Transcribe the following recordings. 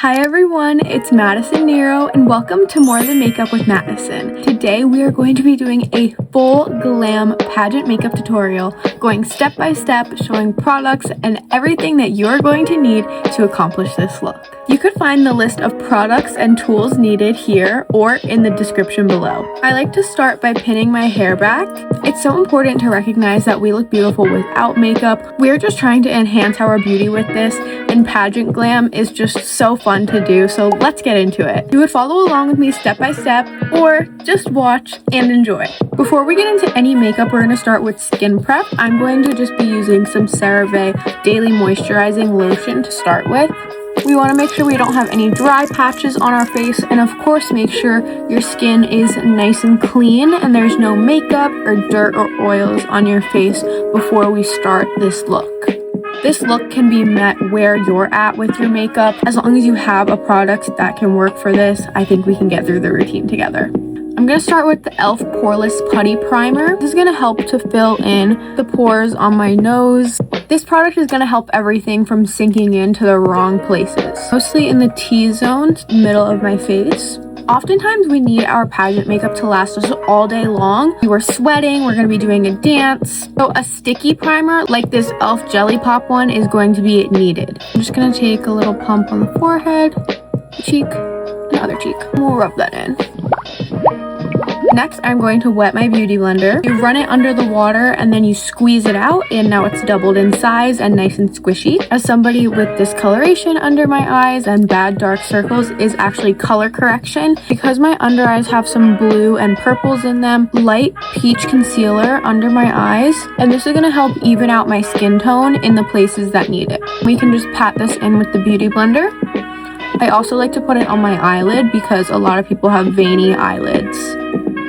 Hi everyone, it's Madison Nero and welcome to More Than Makeup with Madison. Today we are going to be doing a full glam pageant makeup tutorial, going step by step, showing products and everything that you're going to need to accomplish this look. You could find the list of products and tools needed here or in the description below. I like to start by pinning my hair back. It's so important to recognize that we look beautiful without makeup. We're just trying to enhance our beauty with this, and pageant glam is just so fun to do, so let's get into it. You would follow along with me step by step or just watch and enjoy. Before we get into any makeup, we're going to start with skin prep. I'm going to just be using some CeraVe Daily Moisturizing Lotion to start with. We want to make sure we don't have any dry patches on our face, and of course make sure your skin is nice and clean and there's no makeup or dirt or oils on your face before we start this look. This look can be met where you're at with your makeup. As long as you have a product that can work for this, I think we can get through the routine together. I'm going to start with the e.l.f. Poreless Putty Primer. This is going to help to fill in the pores on my nose. This product is going to help everything from sinking into the wrong places, mostly in the T-zone, middle of my face. Oftentimes we need our pageant makeup to last us all day long. We're sweating, we're going to be doing a dance. So a sticky primer like this e.l.f. Jelly Pop one is going to be needed. I'm just going to take a little pump on the forehead, cheek, and other cheek. We'll rub that in. Next, I'm going to wet my beauty blender. You run it under the water and then you squeeze it out, and now it's doubled in size and nice and squishy. As somebody with discoloration under my eyes and bad dark circles is actually color correction, because my under eyes have some blue and purples in them, light peach concealer under my eyes, and this is going to help even out my skin tone in the places that need it. We can just pat this in with the beauty blender. I also like to put it on my eyelid because a lot of people have veiny eyelids.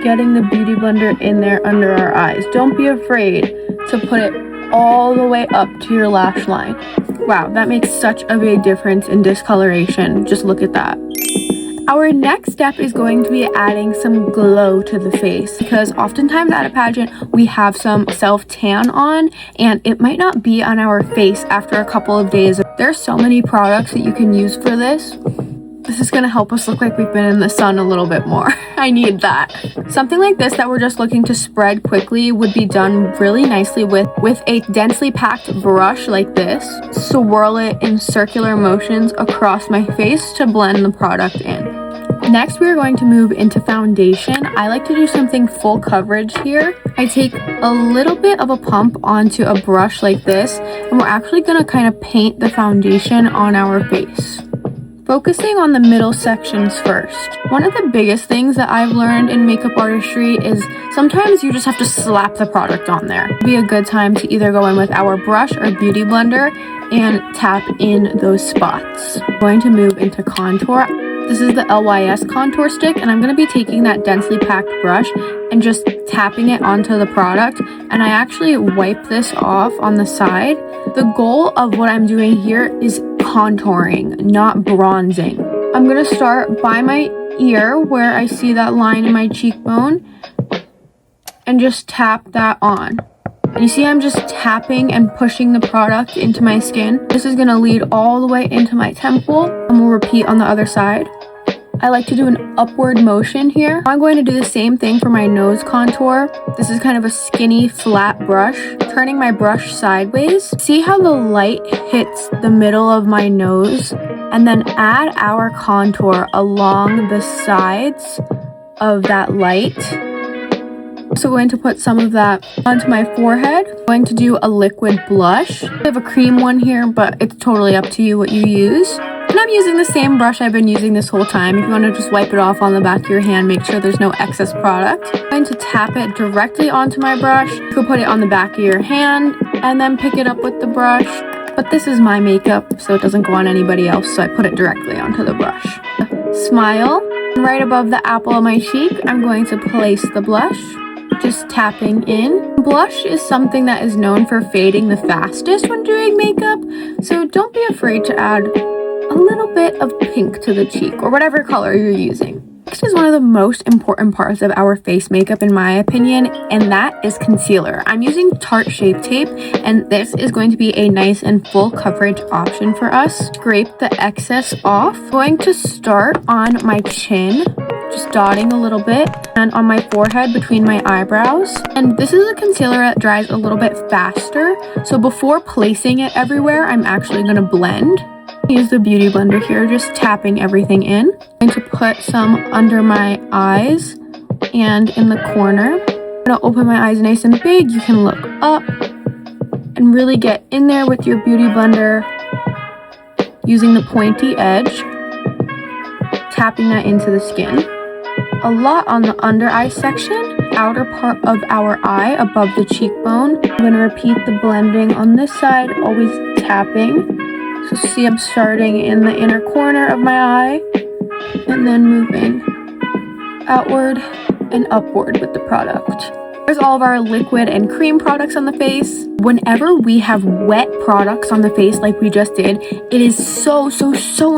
Getting the beauty blender in there under our eyes. Don't be afraid to put it all the way up to your lash line. Wow, that makes such a big difference in discoloration. Just look at that. Our next step is going to be adding some glow to the face, because oftentimes at a pageant we have some self-tan on and it might not be on our face after a couple of days. There's so many products that you can use for this. This is going to help us look like we've been in the sun a little bit more. I need that. Something like this that we're just looking to spread quickly would be done really nicely with a densely packed brush like this. Swirl it in circular motions across my face to blend the product in. Next, we're going to move into foundation. I like to do something full coverage here. I take a little bit of a pump onto a brush like this, and we're actually going to kind of paint the foundation on our face, focusing on the middle sections first. One of the biggest things that I've learned in makeup artistry is sometimes you just have to slap the product on there. It'd be a good time to either go in with our brush or beauty blender and tap in those spots. I'm going to move into contour. This is the LYS contour stick, and I'm going to be taking that densely packed brush and just tapping it onto the product, and I actually wipe this off on the side. The goal of what I'm doing here is contouring, not bronzing. I'm going to start by my ear where I see that line in my cheekbone and just tap that on. And you see I'm just tapping and pushing the product into my skin. This is going to lead all the way into my temple, and we'll repeat on the other side. I like to do an upward motion here. I'm going to do the same thing for my nose contour. This is kind of a skinny, flat brush. Turning my brush sideways. See how the light hits the middle of my nose? And then add our contour along the sides of that light. So going to put some of that onto my forehead. I'm going to do a liquid blush. I have a cream one here, but it's totally up to you what you use. And I'm using the same brush I've been using this whole time. If you want to just wipe it off on the back of your hand, make sure there's no excess product. I'm going to tap it directly onto my brush. You can put it on the back of your hand and then pick it up with the brush. But this is my makeup, so it doesn't go on anybody else, so I put it directly onto the brush. Smile. Right above the apple of my cheek, I'm going to place the blush. Just tapping in. Blush is something that is known for fading the fastest when doing makeup, so don't be afraid to add a little bit of pink to the cheek or whatever color you're using. Next is one of the most important parts of our face makeup in my opinion, and that is concealer. I'm using Tarte Shape Tape, and this is going to be a nice and full coverage option for us. Scrape the excess off. I'm going to start on my chin, just dotting a little bit, and on my forehead between my eyebrows. And this is a concealer that dries a little bit faster, so before placing it everywhere, I'm actually going to blend. Use the beauty blender here, just tapping everything in. I'm going to put some under my eyes and in the corner. I'm going to open my eyes nice and big. You can look up and really get in there with your beauty blender using the pointy edge, tapping that into the skin. A lot on the under eye section, outer part of our eye above the cheekbone. I'm going to repeat the blending on this side, always tapping. So see, I'm starting in the inner corner of my eye and then moving outward and upward with the product. There's all of our liquid and cream products on the face. Whenever we have wet products on the face like we just did, it is so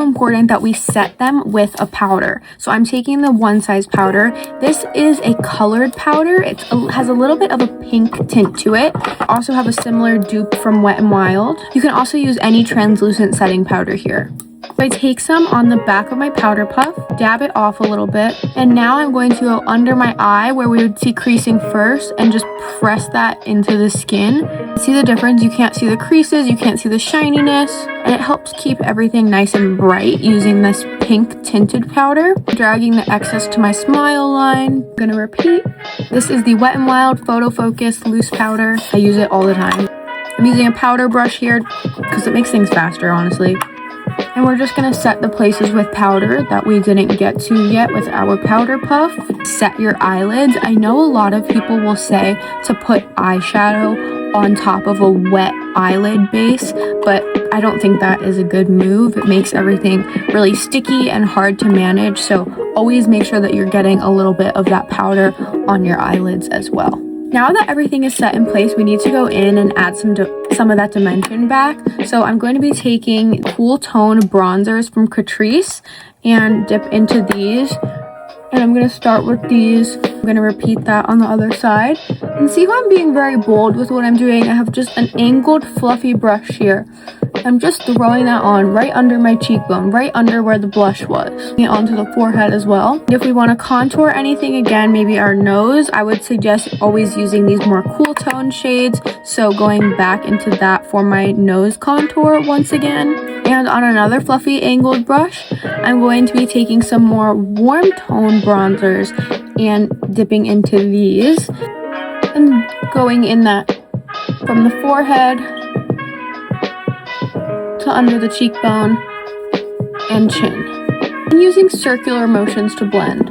important that we set them with a powder. So I'm taking the One Size powder. This is a colored powder. It has a little bit of a pink tint to it. I also have a similar dupe from Wet n Wild. You can also use any translucent setting powder here. So I take some on the back of my powder puff, dab it off a little bit, and now I'm going to go under my eye where we would see creasing first and just press that into the skin. See the difference? You can't see the creases, you can't see the shininess, and it helps keep everything nice and bright using this pink tinted powder. Dragging the excess to my smile line. I'm gonna repeat. This is the Wet n Wild Photo Focus Loose Powder. I use it all the time. I'm using a powder brush here because it makes things faster, honestly. And we're just going to set the places with powder that we didn't get to yet with our powder puff. Set your eyelids. I know a lot of people will say to put eyeshadow on top of a wet eyelid base, but I don't think that is a good move. It makes everything really sticky and hard to manage, so always make sure that you're getting a little bit of that powder on your eyelids as well. Now that everything is set in place, we need to go in and add some of that dimension back. So I'm going to be taking cool tone bronzers from Catrice and dip into these. And I'm going to start with these. I'm going to repeat that on the other side. And see how I'm being very bold with what I'm doing? I have just an angled fluffy brush here. I'm just throwing that on right under my cheekbone, right under where the blush was. And onto the forehead as well. If we want to contour anything again, maybe our nose, I would suggest always using these more cool tone shades. So going back into that for my nose contour once again. And on another fluffy angled brush, I'm going to be taking some more warm tone bronzers and dipping into these. And going in that from the forehead to under the cheekbone and chin, and using circular motions to blend.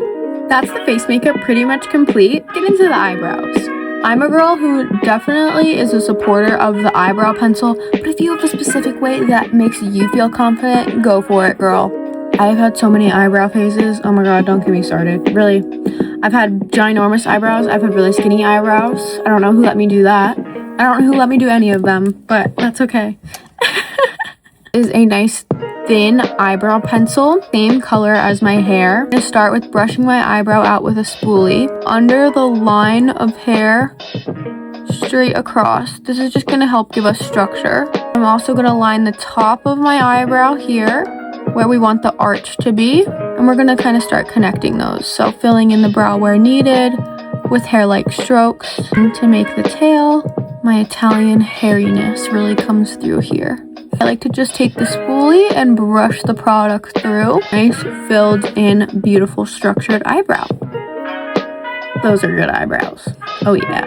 That's the face makeup pretty much complete. Get into the eyebrows. I'm a girl who definitely is a supporter of the eyebrow pencil, but if you have a specific way that makes you feel confident, go for it, girl. I've had so many eyebrow phases. Oh my god, don't get me started. Really, I've had ginormous eyebrows. I've had really skinny eyebrows. I don't know who let me do that. I don't know who let me do any of them, but that's okay. Is a nice thin eyebrow pencil, same color as my hair. I'm going to start with brushing my eyebrow out with a spoolie under the line of hair straight across. This is just going to help give us structure. I'm also going to line the top of my eyebrow here where we want the arch to be, and we're going to kind of start connecting those. So filling in the brow where needed with hair-like strokes. And to make the tail, my Italian hairiness really comes through here. I like to just take the spoolie and brush the product through. Nice, filled in, beautiful, structured eyebrow. Those are good eyebrows. Oh yeah.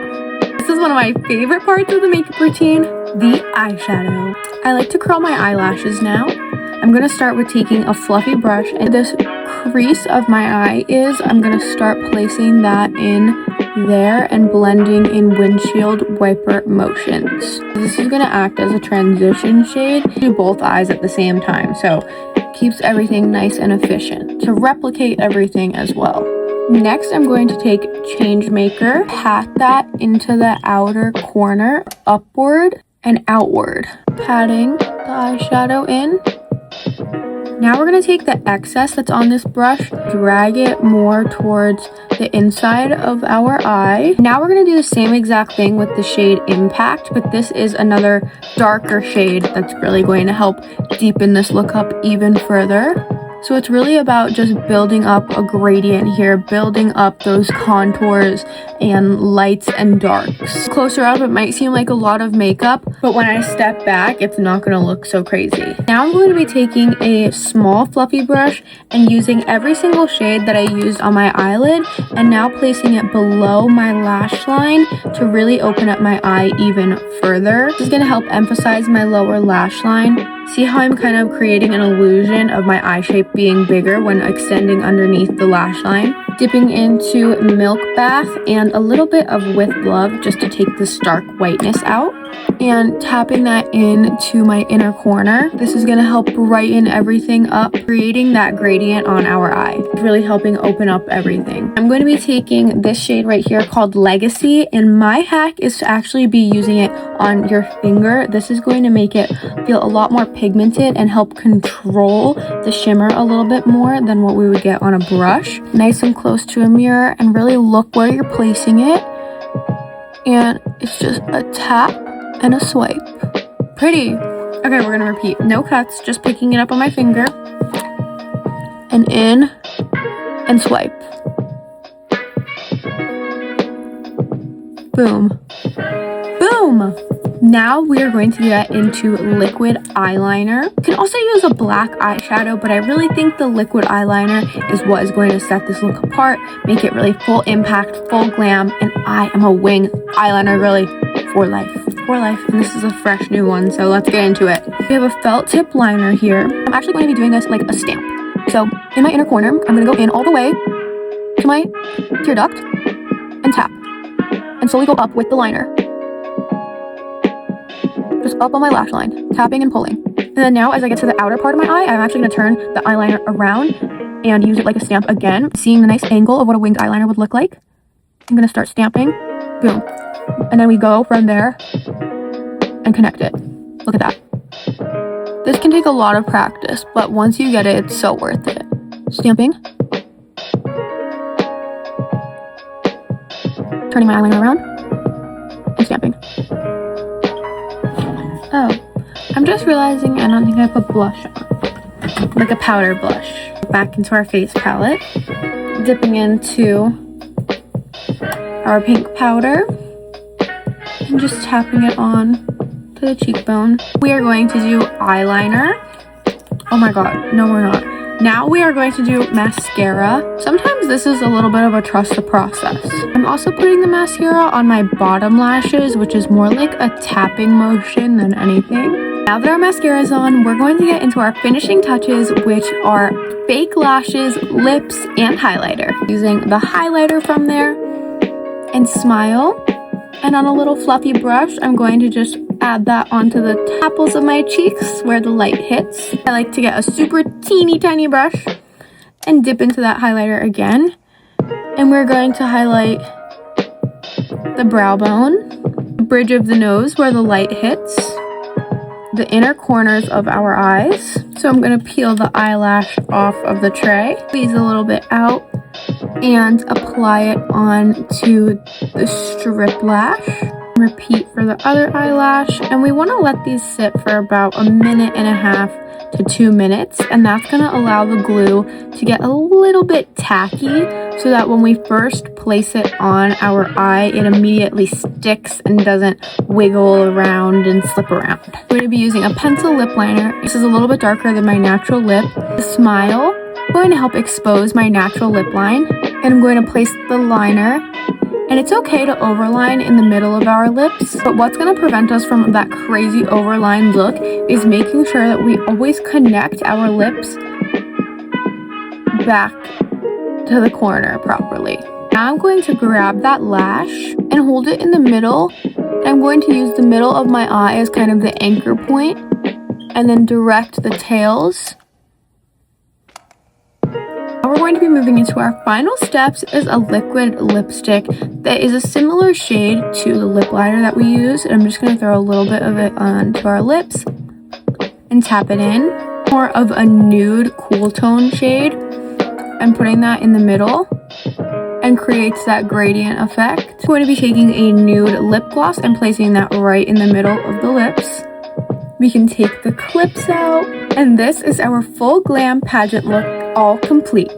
This is one of my favorite parts of the makeup routine, the eyeshadow. I like to curl my eyelashes now. I'm going to start with taking a fluffy brush, and this crease of my eye is, I'm going to start placing that in there and blending in windshield wiper motions. This is going to act as a transition shade to both eyes at the same time, so it keeps everything nice and efficient to replicate everything as well. Next, I'm going to take Changemaker, pat that into the outer corner, upward and outward, patting the eyeshadow in Now we're going to take the excess that's on this brush, drag it more towards the inside of our eye. Now we're going to do the same exact thing with the shade Impact, but this is another darker shade that's really going to help deepen this look up even further. So it's really about just building up a gradient here, building up those contours and lights and darks. Closer up, it might seem like a lot of makeup, but when I step back, it's not going to look so crazy. Now I'm going to be taking a small fluffy brush and using every single shade that I used on my eyelid and now placing it below my lash line to really open up my eye even further. This is going to help emphasize my lower lash line. See how I'm kind of creating an illusion of my eye shape being bigger when extending underneath the lash line. Dipping into Milk Bath and a little bit of With Love just to take the stark whiteness out. And tapping that into my inner corner. This is going to help brighten everything up, creating that gradient on our eye. It's really helping open up everything. I'm going to be taking this shade right here called Legacy, and my hack is to actually be using it on your finger. This is going to make it feel a lot more pigmented and help control the shimmer a little bit more than what we would get on a brush. Nice and close to a mirror, and really look where you're placing it. And it's just a tap and a swipe. Pretty. Okay, we're gonna repeat. No cuts, just picking it up on my finger and in and swipe. Boom. Boom! Now we are going to get into liquid eyeliner. You can also use a black eyeshadow, but I really think the liquid eyeliner is what is going to set this look apart, make it really full impact, full glam, and I am a wing eyeliner really for life. For life, and this is a fresh new one, so let's get into it. We have a felt tip liner here. I'm actually going to be doing this like a stamp. So in my inner corner, I'm going to go in all the way to my tear duct and tap and slowly go up with the liner. Just up on my lash line, tapping and pulling. And then now as I get to the outer part of my eye, I'm actually going to turn the eyeliner around and use it like a stamp again. Seeing the nice angle of what a winged eyeliner would look like, I'm going to start stamping. Boom. And then we go from there and connect it. Look at that. This can take a lot of practice, but once you get it, it's so worth it. Stamping. Turning my eyeliner around. And stamping. Oh, I'm just realizing I don't think I put blush on. Like a powder blush. Back into our face palette. Dipping into our pink powder. And just tapping it on to the cheekbone. We are going to do eyeliner. Oh my god, no we're not. Now we are going to do mascara. Sometimes this is a little bit of a trust the process. I'm also putting the mascara on my bottom lashes, which is more like a tapping motion than anything. Now that our mascara is on, we're going to get into our finishing touches, which are fake lashes, lips, and highlighter. Using the highlighter from there and Smile. And on a little fluffy brush, I'm going to just add that onto the apples of my cheeks where the light hits. I like to get a super teeny tiny brush and dip into that highlighter again. And we're going to highlight the brow bone, the bridge of the nose where the light hits, the inner corners of our eyes. So I'm going to peel the eyelash off of the tray, squeeze a little bit out, and apply it onto the strip lash. Repeat for the other eyelash, and we want to let these sit for about 1.5 minutes to 2 minutes, and that's going to allow the glue to get a little bit tacky so that when we first place it on our eye, it immediately sticks and doesn't wiggle around and slip around. I'm going to be using a pencil lip liner. This is a little bit darker than my natural lip. The Smile. I'm going to help expose my natural lip line, and I'm going to place the liner. And it's okay to overline in the middle of our lips, but what's going to prevent us from that crazy overlined look is making sure that we always connect our lips back to the corner properly. Now I'm going to grab that lash and hold it in the middle. I'm going to use the middle of my eye as kind of the anchor point, and then direct the tails. Now we're going to be moving into our final steps is a liquid lipstick that is a similar shade to the lip liner that we use. And I'm just going to throw a little bit of it onto our lips and tap it in. more of a nude cool tone shade and putting that in the middle and creates that gradient effect. I'm going to be taking a nude lip gloss and placing that right in the middle of the lips. We can take the clips out, and this is our full glam pageant look all complete.